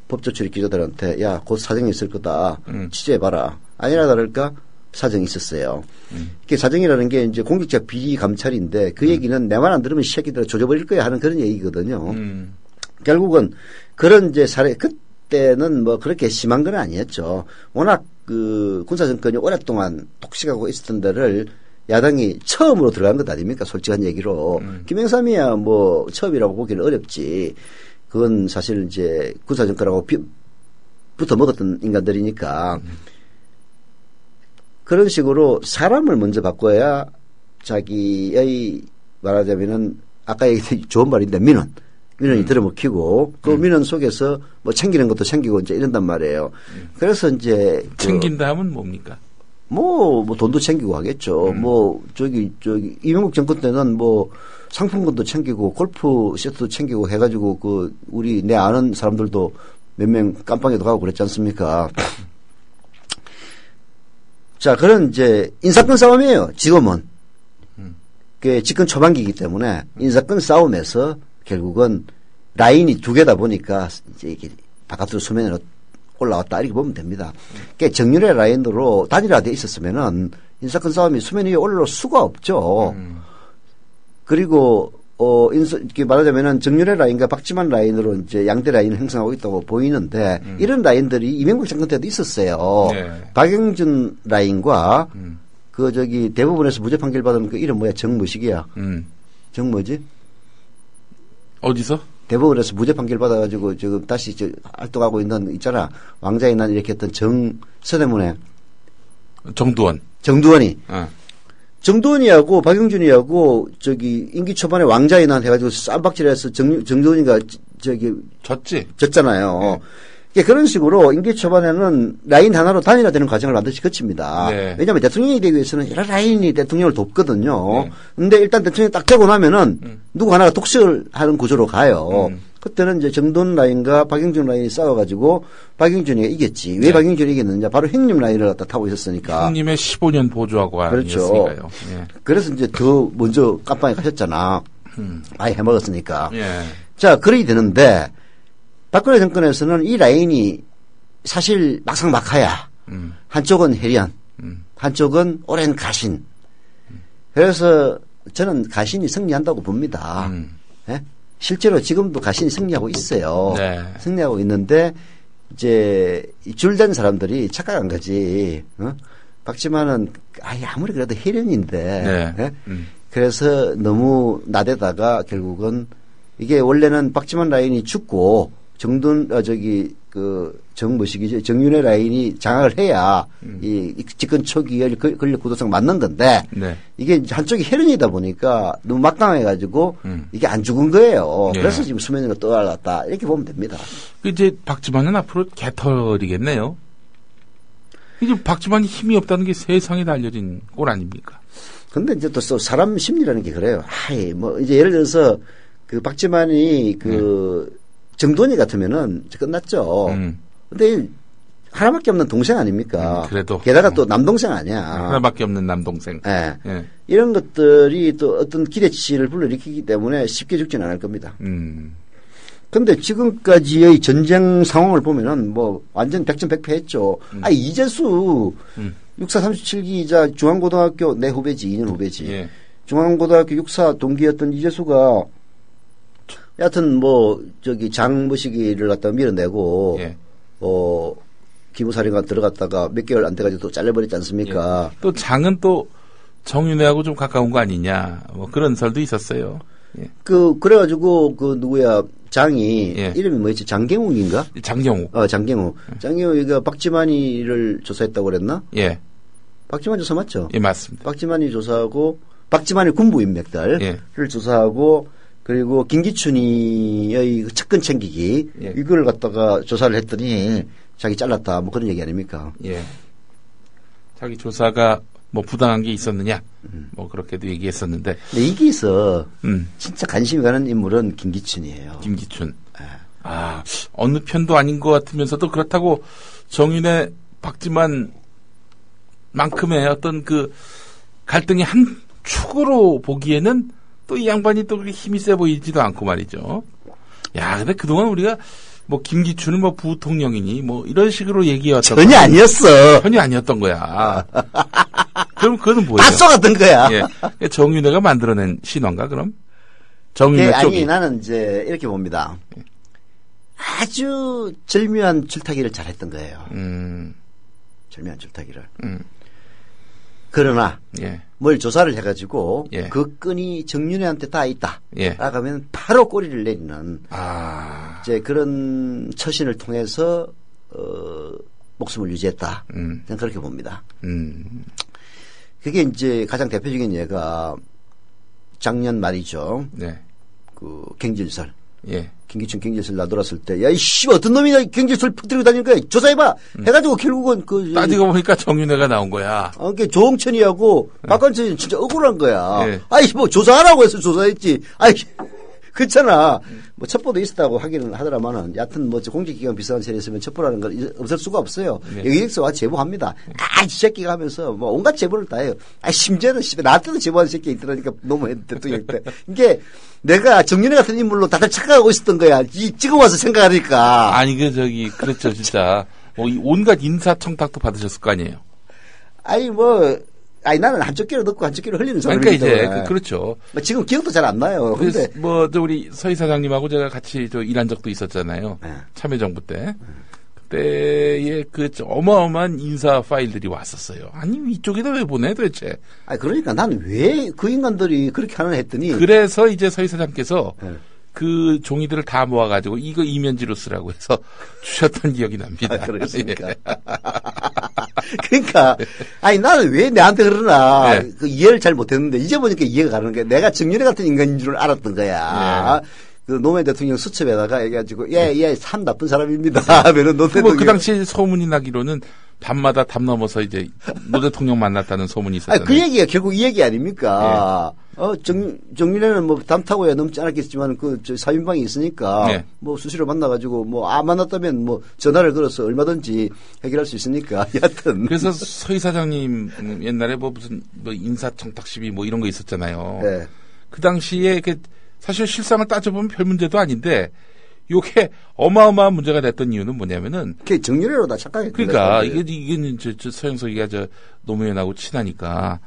법조 출입 기자들한테 야, 곧 사정이 있을 거다. 취재해봐라. 아니라 다를까 사정이 있었어요. 이게 사정이라는 게 이제 공직자 비리 감찰인데 그 얘기는 내 말 안 들으면 새끼들 조져버릴 거야 하는 그런 얘기거든요. 결국은 그런 이제 사례, 그때는 뭐 그렇게 심한 건 아니었죠. 워낙 그 군사정권이 오랫동안 독식하고 있었던 데를 야당이 처음으로 들어간 것 아닙니까? 솔직한 얘기로. 김영삼이야 뭐 처음이라고 보기는 어렵지. 그건 사실 이제 군사정권하고 붙어 먹었던 인간들이니까. 그런 식으로 사람을 먼저 바꿔야 자기의 말하자면은 아까 얘기했던 좋은 말인데 민원이 들어먹히고 그 민원 속에서 뭐 챙기는 것도 챙기고 이제 이런단 말이에요. 그래서 이제 챙긴다 하면 뭡니까? 뭐 돈도 챙기고 하겠죠. 이명국 정권 때는 뭐 상품권도 챙기고 골프 세트도 챙기고 해가지고 우리 내 아는 사람들도 몇 명 깜빵에도 가고 그랬지 않습니까? 자, 그런 이제 인사권 싸움이에요. 지금은. 그 집권 초반기이기 때문에 인사권 싸움에서 결국은 라인이 두 개다 보니까 이제 이게 바깥으로 수면으로 올라왔다 이렇게 보면 됩니다. 그러니까 정윤회 라인으로 단일화되어 있었으면은 인사권 싸움이 수면 위에 올라올 수가 없죠. 그리고 이렇게 말하자면은 정윤회 라인과 박지만 라인으로 이제 양대 라인을 형성하고 있다고 보이는데 이런 라인들이 이명박 정권 때도 있었어요. 네. 박영준 라인과 대법원에서 무죄 판결 받은 그 이름 뭐야? 정무식이야. 정 뭐지? 어디서? 대법원에서 무죄 판결 받아가지고 지금 다시 활동하고 있는 있잖아. 왕자의 난 이렇게 했던 서대문에 정두원이. 정두원이하고 박영준이하고 임기 초반에 왕자의 난 해가지고 쌈박질해서 정두원이가 졌잖아요. 네. 그러니까 그런 식으로 임기 초반에는 라인 하나로 단일화되는 과정을 반드시 거칩니다. 네. 왜냐하면 대통령이 되기 위해서는 여러 라인이 대통령을 돕거든요. 근데 일단 대통령이 딱 되고 나면은 누구 하나가 독식을 하는 구조로 가요. 그때는 이제 정돈 라인과 박영준 라인이 싸워가지고 박영준이가 이겼지. 왜 박영준이 이겼느냐? 바로 형님 라인을 갖다 타고 있었으니까. 형님의 15년 보조하고 아니었으니까요. 그렇죠. 예. 그래서 이제 더 먼저 깜빵에 가셨잖아. 아예 해먹었으니까. 예. 자, 그래야 되는데 박근혜 정권에서는 이 라인이 사실 막상막하야. 한쪽은 해리안, 한쪽은 오랜 가신. 그래서 저는 가신이 승리한다고 봅니다. 예? 실제로 지금도 가신이 승리하고 있어요. 네. 승리하고 있는데 이제 줄된 사람들이 착각한 거지. 박지만은 아무리 그래도 해련인데. 네. 예? 그래서 너무 나대다가 결국은 이게 원래는 박지만 라인이 죽고 정윤회 라인이 장악을 해야 이 집권 초기의 권력 구도상 맞는 건데 네. 이게 한쪽이 혈연이다 보니까 너무 막강해가지고 이게 안 죽은 거예요. 네. 그래서 지금 수면 위로 떠올랐다 이렇게 보면 됩니다. 이제 박지만은 앞으로 개털이겠네요. 이제 박지만이 힘이 없다는 게 세상에 알려진 꼴 아닙니까? 근데 이제 또 사람 심리라는 게 그래요. 뭐 이제 예를 들어서 그 박지만이 정돈이 같으면은 끝났죠. 근데 하나밖에 없는 동생 아닙니까? 그래도. 게다가 또 남동생 아니야. 하나밖에 없는 남동생. 네. 네. 이런 것들이 또 어떤 기대치를 불러일으키기 때문에 쉽게 죽지는 않을 겁니다. 근데 지금까지의 전쟁 상황을 보면은 뭐 완전 백전백패했죠. 이재수 64 37기자 중앙고등학교 내 후배지, 2년 후배지. 예. 중앙고등학교 육사 동기였던 이재수가 여하튼 장무식이를 갖다가 밀어내고 예. 기무사령관 들어갔다가 몇 개월 안 돼가지고 또 잘려버렸지 않습니까? 예. 또 장은 또 정윤회하고 좀 가까운 거 아니냐 뭐 그런 설도 있었어요. 예. 그래가지고 장이 예. 이름이 뭐였지? 장경욱인가? 장경욱. 장경욱. 장경욱이가 박지만이를 조사했다고 그랬나? 예. 박지만 조사 맞죠? 예, 맞습니다. 박지만이 조사하고 박지만의 군부 인맥들을 예. 조사하고 그리고 김기춘이의 측근 챙기기 예. 이걸 갖다가 조사를 했더니 자기 잘랐다 뭐 그런 얘기 아닙니까? 예. 자기 조사가 뭐 부당한 게 있었느냐 뭐 그렇게도 얘기했었는데. 근데 여기서 진짜 관심이 가는 인물은 김기춘이에요. 김기춘. 어느 편도 아닌 것 같으면서도 그렇다고 정윤회 박지만만큼의 어떤 갈등이 한 축으로 보기에는 또 이 양반이 또 그렇게 힘이 세 보이지도 않고 말이죠. 야, 근데 그동안 우리가 뭐 김기춘은 뭐 부통령이니 뭐 이런 식으로 얘기해왔던 전혀 아니었어. 전혀 아니었던 거야. 그럼 그거는 뭐예요? 다 쏘갔던 거야. 예. 정윤회가 만들어낸 신화인가 그럼? 정윤회 쪽이. 아니 나는 이제 이렇게 봅니다. 아주 절묘한 줄타기를 잘했던 거예요. 절묘한 줄타기를. 그러나 뭘 조사를 해가지고 그 끈이 정윤회한테 다 있다. 라고 하면 바로 꼬리를 내리는 이제 그런 처신을 통해서 목숨을 유지했다. 저는 그렇게 봅니다. 그게 이제 가장 대표적인 예가 작년 말이죠. 그 경질설. 김기춘 경질설 나돌았을 때, 야, 이씨, 어떤 놈이 경질설 퍼뜨리고 다니는 거야? 조사해봐! 해가지고 결국은 따지고 보니까 정윤회가 나온 거야. 그러니까 조홍천이하고 박관천이 진짜 억울한 거야. 아이, 뭐, 조사하라고 해서 조사했지. 아이, 그렇잖아. 뭐, 첩보도 있었다고 하기는 하더라마는, 여하튼 뭐, 공직기관 비슷한 세력에 있으면 첩보라는 걸 없을 수가 없어요. 여기서 와 제보합니다. 이 새끼가 하면서, 뭐, 온갖 제보를 다 해요. 심지어는, 나한테도 제보하는 새끼 있더라니까, 노무현 대통령 때. 이게, 내가 정윤회 같은 인물로 다들 착각하고 있었던 거야. 지금 와서 생각하니까. 아니, 그렇죠, 진짜. 뭐, 온갖 인사청탁도 받으셨을 거 아니에요? 나는 한쪽 귀로 넣고 한쪽 귀로 흘리는 사람이기 그러니까 이제, 때문에. 그렇죠. 지금 기억도 잘 안 나요. 근데. 우리 서 이사장님하고 제가 같이 일한 적도 있었잖아요. 참여정부 때. 그때에 어마어마한 인사 파일들이 왔었어요. 아니, 이쪽에다 왜 보내, 도대체? 그러니까 나는 왜 그 인간들이 그렇게 하나 했더니. 그래서 이제 서 이사장께서 그 종이들을 다 모아가지고 이거 이면지로 쓰라고 해서 주셨던 기억이 납니다. 그렇습니까? 그러니까, 나는 왜 내한테 그러나, 그 이해를 잘 못했는데, 이제 보니까 이해가 가는 거야. 내가 정윤회 같은 인간인 줄 알았던 거야. 그 노무현 대통령 수첩에다가 얘기해가지고, 참 나쁜 사람입니다. 하면은 노 대통령. 그 당시에 소문이 나기로는 밤마다 담 넘어서 이제 노 대통령 만났다는 소문이 있었잖아요. 그 얘기가 결국 이 얘기 아닙니까? 정윤회는 뭐 담 타고야 넘지 않았겠지만 사인방이 있으니까 뭐 수시로 만나가지고 만났다면 뭐 전화를 걸어서 얼마든지 해결할 수 있으니까 여하튼. 그래서 서 이사장님 옛날에 무슨 인사청탁 시비 이런 거 있었잖아요. 그 당시에 사실 실상을 따져보면 별 문제도 아닌데 요게 어마어마한 문제가 됐던 이유는 뭐냐면은. 그게 정윤회로 다 착각했거든요. 그러니까 이게 서영석이가 노무현하고 친하니까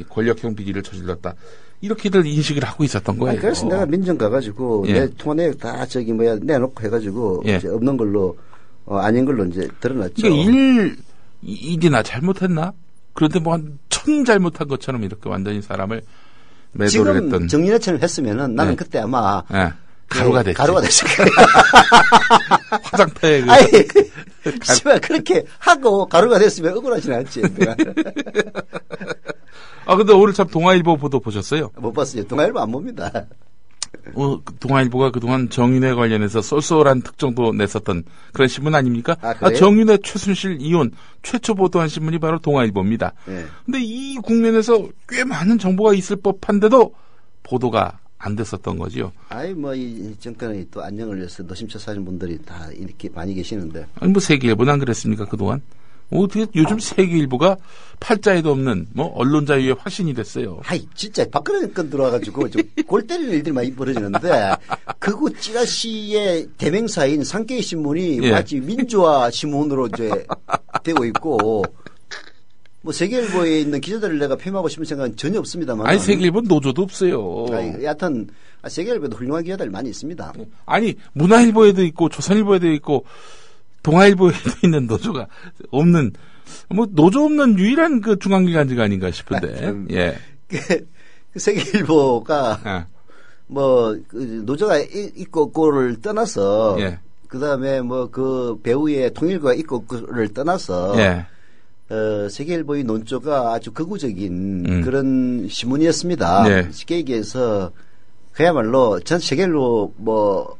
권력형 비리를 저질렀다. 이렇게들 인식을 하고 있었던 거예요. 그래서 내가 민정 가가지고 내 통화 내역 다 내놓고 해가지고 이제 없는 걸로 아닌 걸로 이제 드러났죠. 그러니까 일이나 잘못했나? 그런데 한 천 잘못한 것처럼 이렇게 완전히 사람을 매도를 했던. 지금 정윤회처럼 했으면은 나는 그때 아마 가루가 됐지. 가루가 됐을 거야. 화장터에 씨발 그렇게 하고 가루가 됐으면 억울하진 않지. 근데 오늘 참 동아일보 보도 보셨어요? 못 봤어요. 동아일보 안 봅니다. 동아일보가 그동안 정윤회 관련해서 쏠쏠한 특종도 냈었던 그런 신문 아닙니까? 정윤회 최순실 이혼 최초 보도한 신문이 바로 동아일보입니다. 근데 이 국면에서 꽤 많은 정보가 있을 법한데도 보도가 안 됐었던 거지요. 이 정권의 또 안녕을 위해서 노심초사하는 분들이 다 이렇게 많이 계시는데. 세계일보는 안 그랬습니까, 그동안? 어떻게 요즘 세계일보가 팔자에도 없는 언론 자유의 화신이 됐어요. 진짜 박근혜 건 들어와가지고 좀 골 때리는 일들이 많이 벌어지는데 그거 찌라시의 대명사인 상케이 신문이 마치 민주화 신문으로 이제 되고 있고. 세계일보에 있는 기자들을 내가 폄하하고 싶은 생각은 전혀 없습니다만. 세계일보는 노조도 없어요. 여하튼, 세계일보에도 훌륭한 기자들 많이 있습니다. 문화일보에도 있고, 조선일보에도 있고, 동아일보에도 있는 노조가 없는, 노조 없는 유일한 중앙기관지가 아닌가 싶은데, 세계일보가, 노조가 있고 없고를 떠나서, 그 다음에 배우의 통일과 있고 없고를 떠나서, 세계일보의 논조가 아주 극우적인 그런 신문이었습니다. 쉽게 얘기해서 그야말로 전 세계일보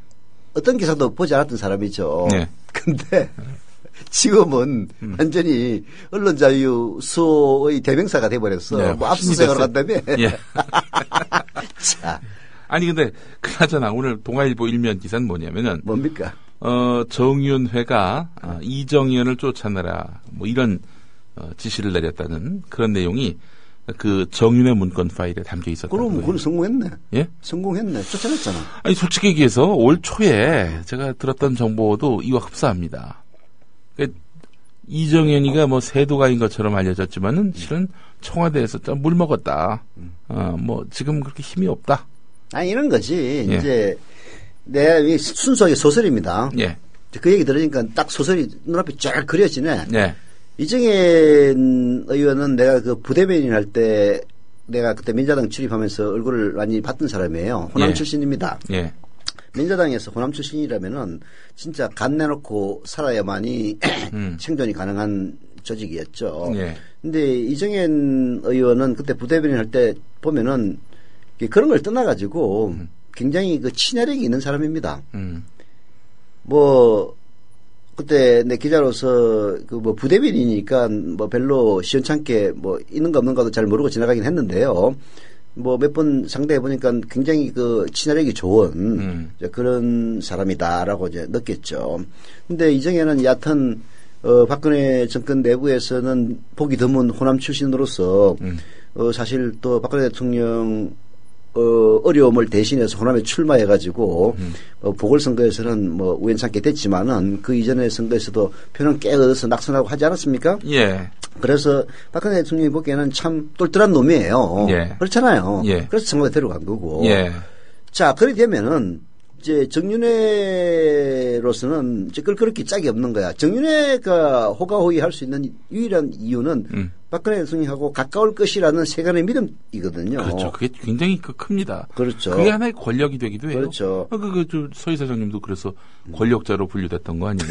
어떤 기사도 보지 않았던 사람이죠. 근데 지금은 완전히 언론 자유 수호의 대명사가 돼버렸어. 압수수색을 한다며. 자. 근데 그나저나 오늘 동아일보 일면 기사는 뭐냐면은 뭡니까? 정윤회가 이정현을 쫓아내라 이런 지시를 내렸다는 그런 내용이 그 정윤회 문건 파일에 담겨 있었던 거예요. 그럼 그건 성공했네. 예? 성공했네. 쫓아냈잖아. 아니 솔직히 얘기해서 올 초에 제가 들었던 정보도 이와 흡사합니다. 그러니까 이정현이가 뭐 세도가인 것처럼 알려졌지만은 실은 청와대에서 좀 물 먹었다. 뭐 지금 그렇게 힘이 없다. 아니 이런 거지. 예. 이제 내 순수하게 소설입니다. 예. 그 얘기 들으니까 딱 소설이 눈앞에 쫙 그려지네. 예. 이정현 의원은 내가 그 부대변인 할 때 내가 그때 민자당 출입하면서 얼굴을 많이 봤던 사람이에요. 호남 예. 출신입니다. 예. 민자당에서 호남 출신이라면은 진짜 간 내놓고 살아야만이 생존이 가능한 조직이었죠. 예. 근데 이정현 의원은 그때 부대변인 할 때 보면은 그런 걸 떠나가지고 굉장히 그 친화력이 있는 사람입니다. 뭐 그때 내 기자로서 그 뭐 부대변인이니까 뭐 별로 시원찮게 뭐 있는가 없는가도 잘 모르고 지나가긴 했는데요. 뭐 몇 번 상대해 보니까 굉장히 그 친화력이 좋은 그런 사람이다라고 이제 느꼈죠. 근데 이정현은 여하튼 박근혜 정권 내부에서는 보기 드문 호남 출신으로서 사실 또 박근혜 대통령 어려움을 대신해서 호남에 출마해가지고 보궐선거에서는 뭐 우연찮게 됐지만은 그 이전의 선거에서도 표는 꽤 얻어서 낙선하고 하지 않았습니까? 예. 그래서 박근혜 대통령이 보기에는 참 똘똘한 놈이에요. 예. 그렇잖아요. 예. 그래서 청와대 데려간 거고. 예. 자, 그렇게 되면은 이제 정윤회로서는 이제 그렇게 짝이 없는 거야. 정윤회가 호가호위할 수 있는 유일한 이유는 박근혜 대통령하고 가까울 것이라는 세간의 믿음이거든요. 그렇죠. 그게 굉장히 큽니다. 그렇죠. 그게 하나의 권력이 되기도 해요. 그렇죠. 서 이사장님도 그래서 권력자로 분류됐던 거 아니에요?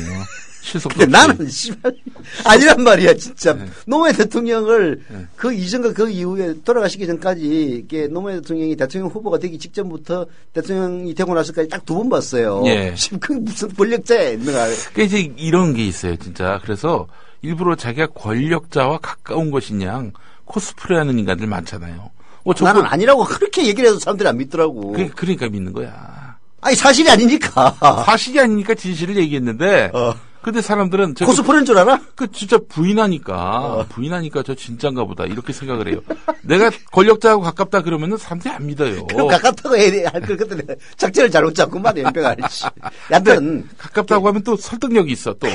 실속도 근데 나는 씨발 아니란 말이야 진짜. 네. 노무현 대통령을 네. 그 이전과 그 이후에 돌아가시기 전까지 이게 노무현 대통령이 대통령 후보가 되기 직전부터 대통령이 되고 나서까지 딱 2번 봤어요. 예. 지금 그 무슨 권력자야 있는가. 그러니까 이제 이런 게 있어요, 진짜. 그래서 일부러 자기가 권력자와 가까운 것이냐 코스프레하는 인간들 많잖아요. 나는 아니라고 그렇게 얘기를 해도 사람들이 안 믿더라고. 그러니까 믿는 거야. 아니 사실이 아니니까. 사실이 아니니까 진실을 얘기했는데. 근데 사람들은 코스프레인 줄 알아? 그 진짜 부인하니까 저 진짠가 보다 이렇게 생각을 해요. 내가 권력자하고 가깝다 그러면은 사람들이 안 믿어요. 그럼 가깝다고 해야 할 걸 그때 작전을 잘못 잡고만 연병 알지. 여튼 가깝다고 하면 또 설득력이 있어 또.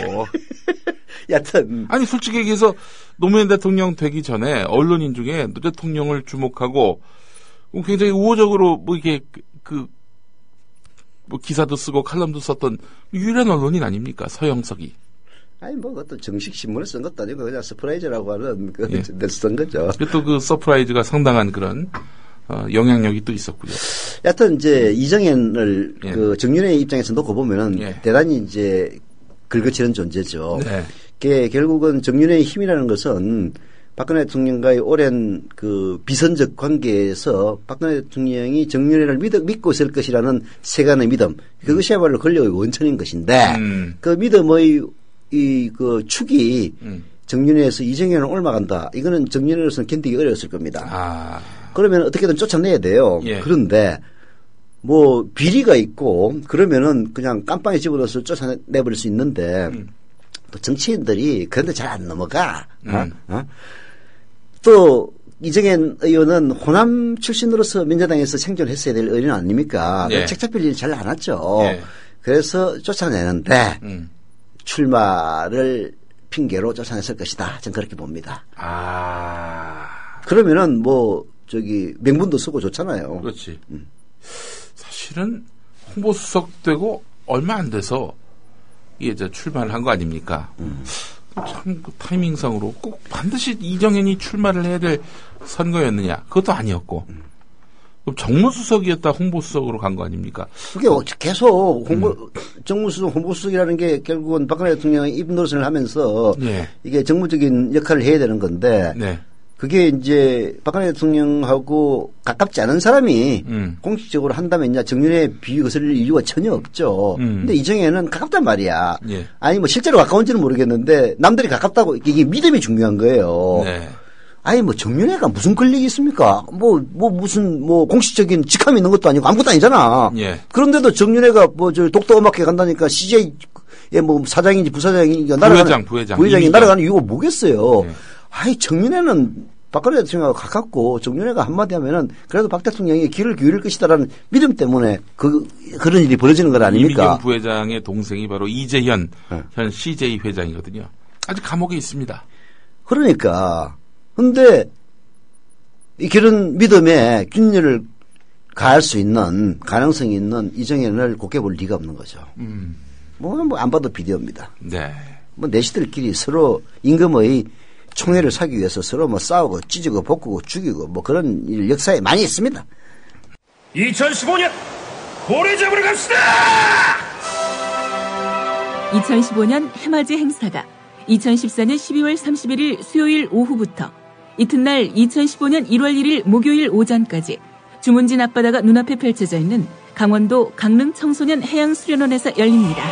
여튼 아니 솔직히 얘기해서 노무현 대통령 되기 전에 언론인 중에 대통령을 주목하고 굉장히 우호적으로 뭐 이게 뭐 기사도 쓰고 칼럼도 썼던 유일한 언론인 아닙니까? 서영석이. 아니 뭐 그것도 정식 신문을 쓴 것도 아니고 그냥 서프라이즈라고 하는 그 예. 쓴 거죠. 또 그 서프라이즈가 상당한 그런 영향력이 또 있었고요. 여하튼 이제 이정현을 예. 그 정윤회 입장에서 놓고 보면은 예. 대단히 이제 긁어치는 존재죠. 네. 그게 결국은 정윤회의 힘이라는 것은 박근혜 대통령과의 오랜 그 비선적 관계에서 박근혜 대통령이 정윤회를 믿고 있을 것이라는 세간의 믿음. 그것이야말로 권력의 원천인 것인데 그 믿음의 그 축이 정윤회에서 이정현을 옮아간다. 이거는 정윤회로서는 견디기 어려웠을 겁니다. 그러면 어떻게든 쫓아내야 돼요. 예. 그런데 뭐 비리가 있고 그러면은 그냥 깜빵에 집어넣어서 쫓아내버릴 수 있는데 또 정치인들이 그런데 잘 안 넘어가. 또 이정현 의원은 호남 출신으로서 민주당에서 생존했어야 될 의원 아닙니까? 예. 책 잡힐 일 잘 안 왔죠. 예. 그래서 쫓아내는데 출마를 핑계로 쫓아냈을 것이다. 저는 그렇게 봅니다. 그러면은 뭐 저기 명분도 쓰고 좋잖아요. 그렇지. 사실은 홍보수석 되고 얼마 안 돼서 이게 이제 출마를 한 거 아닙니까? 참 그 타이밍상으로 꼭 반드시 이정현이 출마를 해야 될 선거였느냐? 그것도 아니었고. 그럼 정무수석이었다 홍보수석으로 간 거 아닙니까? 그게 계속 정무수석, 홍보수석이라는 게 결국은 박근혜 대통령이 입노릇을 하면서 네. 이게 정무적인 역할을 해야 되는 건데 네. 그게 이제 박근혜 대통령하고 가깝지 않은 사람이 공식적으로 한다면 이제 정윤회에 비거슬릴 이유가 전혀 없죠. 근데 이정현은 가깝단 말이야. 예. 아니 뭐 실제로 가까운지는 모르겠는데 남들이 가깝다고 이게 믿음이 중요한 거예요. 네. 아니 뭐 정윤회가 무슨 권력이 있습니까? 무슨 공식적인 직함이 있는 것도 아니고 아무것도 아니잖아. 예. 그런데도 정윤회가 저 독도 음악회 간다니까 CJ의 뭐 사장인지 부사장인지 부회장이 날아가는 이유가 뭐겠어요? 예. 아니 정윤회는 박근혜 대통령하고 가깝고 정윤회가 한마디 하면은 그래도 박 대통령이 귀를 기울일 것이다라는 믿음 때문에 그런 일이 벌어지는 것 아닙니까? 이미경 부회장의 동생이 바로 이재현 현 CJ 회장이거든요. 아직 감옥에 있습니다. 그러니까 근데 그런 믿음에 균열을 가할 수 있는 가능성이 있는 이정현을 곱게 볼 리가 없는 거죠. 뭐 안 봐도 비디오입니다. 네. 뭐 내시들끼리 서로 임금의 총애를 사기 위해서 서로 뭐 싸우고 찢고 볶고 죽이고 뭐 그런 일 역사에 많이 있습니다. 2015년 고래 잡으러 갑시다! 2015년 해맞이 행사가 2014년 12월 31일 수요일 오후부터 이튿날 2015년 1월 1일 목요일 오전까지 주문진 앞바다가 눈앞에 펼쳐져 있는 강원도 강릉 청소년 해양수련원에서 열립니다.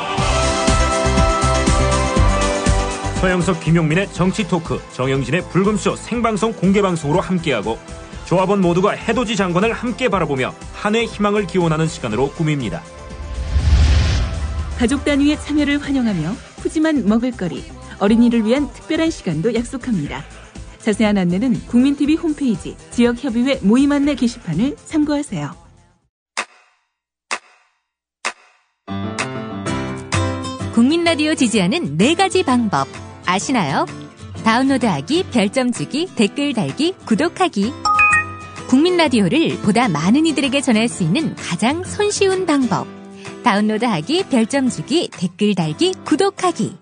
서영석, 김용민의 정치토크, 정영진의 불금쇼 생방송 공개방송으로 함께하고 조합원 모두가 해돋이 장관을 함께 바라보며 한 해 희망을 기원하는 시간으로 꾸밉니다. 가족 단위의 참여를 환영하며 푸짐한 먹을거리, 어린이를 위한 특별한 시간도 약속합니다. 자세한 안내는 국민TV 홈페이지 지역협의회 모임 안내 게시판을 참고하세요. 국민라디오 지지하는 4가지 방법 아시나요? 다운로드하기, 별점 주기, 댓글 달기, 구독하기. 국민라디오를 보다 많은 이들에게 전할 수 있는 가장 손쉬운 방법. 다운로드하기, 별점 주기, 댓글 달기, 구독하기.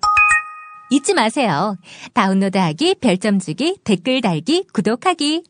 잊지 마세요. 다운로드하기, 별점 주기, 댓글 달기, 구독하기.